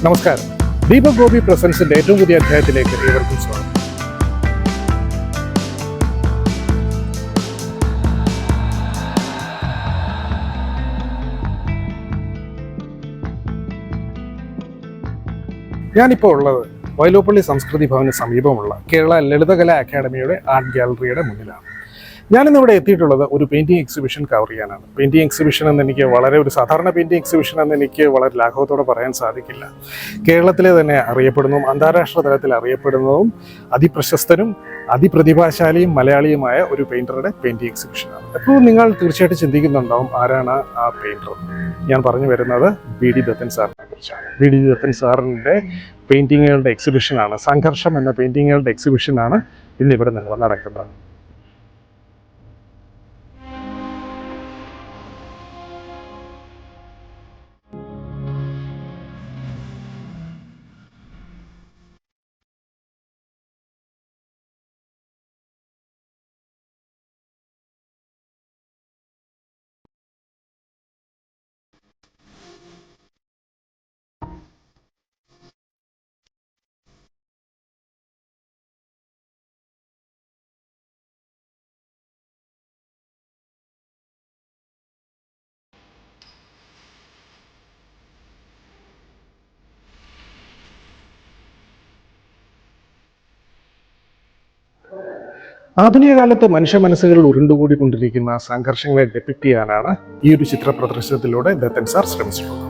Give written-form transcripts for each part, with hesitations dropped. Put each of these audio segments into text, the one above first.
നമസ്കാരം. ദീപക് ഗോപി പ്രസൻസിന്റെ ഏറ്റവും പുതിയ അധ്യായത്തിലേക്ക് ഏവർക്കും സ്വാഗതം. ഞാനിപ്പോൾ ഉള്ളത് വൈലോപ്പള്ളി സംസ്കൃതി ഭവന് സമീപമുള്ള കേരള ലളിതകലാ അക്കാദമിയുടെ ആർട്ട് ഗാലറിയുടെ മുന്നിലാണ്. ഞാനിന്നിവിടെ എത്തിയിട്ടുള്ളത് ഒരു പെയിൻറ്റിങ് എക്സിബിഷൻ കവർ ചെയ്യാനാണ്. പെയിൻറ്റിങ് എക്സിബിഷൻ എന്ന് എനിക്ക് ഒരു സാധാരണ പെയിൻറ്റിങ് എക്സിബിഷൻ എന്ന് എനിക്ക് വളരെ ലാഘവത്തോടെ പറയാൻ സാധിക്കില്ല. കേരളത്തിലെ തന്നെ അറിയപ്പെടുന്നതും അന്താരാഷ്ട്ര തലത്തിൽ അറിയപ്പെടുന്നതും അതിപ്രശസ്തനും അതിപ്രതിഭാശാലിയും മലയാളിയുമായ ഒരു പെയിൻറ്ററുടെ പെയിൻറ്റിങ് എക്സിബിഷനാണ്. അപ്പോൾ നിങ്ങൾ തീർച്ചയായിട്ടും ചിന്തിക്കുന്നുണ്ടാവും, ആരാണ് ആ പെയിൻറ്റർ? ഞാൻ പറഞ്ഞു വരുന്നത് BD ദത്തൻ സാറിനെ കുറിച്ചാണ്. BD ദത്തൻ സാറിൻ്റെ പെയിൻറ്റിങ്ങുകളുടെ എക്സിബിഷനാണ്, സംഘർഷം എന്ന പെയിൻറ്റിങ്ങുകളുടെ എക്സിബിഷനാണ് ഇന്നിവിടെ നടക്കുന്നത്. ആധുനിക കാലത്ത് മനുഷ്യ മനസ്സുകളിൽ ഉരുണ്ടുകൂടിക്കൊണ്ടിരിക്കുന്ന സംഘർഷങ്ങളെ ഡെപിക്ട് ചെയ്യാനാണ് ഈ ഒരു ചിത്ര പ്രദർശനത്തിലൂടെ ദത്തൻ സാർ ശ്രമിച്ചിട്ടുള്ളത്.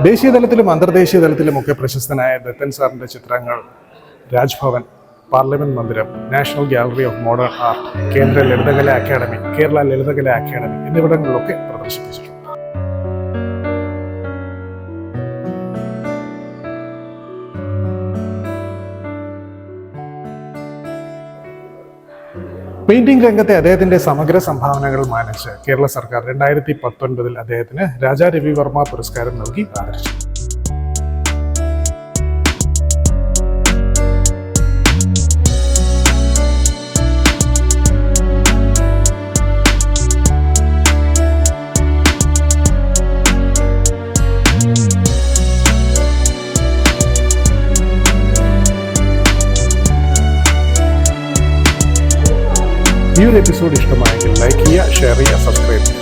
ദേശീയ തലത്തിലും അന്തർദേശീയ തലത്തിലുമൊക്കെ പ്രശസ്തനായ ദത്തൻ സാറിൻ്റെ ചിത്രങ്ങൾ രാജ്ഭവൻ, പാർലമെന്റ് മന്ദിരം, national gallery of modern art, Kendra Lalithakala Akademi, Kerala Lalithakala Akademi എന്നിവിടങ്ങളിലൊക്കെ പ്രദർശിപ്പിച്ചിട്ടുണ്ട്. പെയിന്റിംഗ് രംഗത്തെ അദ്ദേഹത്തിന്റെ സമഗ്ര സംഭാവനകൾ മാനിച്ച് കേരള സർക്കാർ 2019 അദ്ദേഹത്തിന് രാജാ രവിവർമ്മ പുരസ്കാരം നൽകി ആദരിച്ചു. ഈ ഒരു എപ്പിസോഡ് ഇഷ്ടമായെങ്കിൽ ലൈക്ക് ചെയ്യുക, ഷെയർ ചെയ്യുക, സബ്സ്ക്രൈബ് ചെയ്യുക.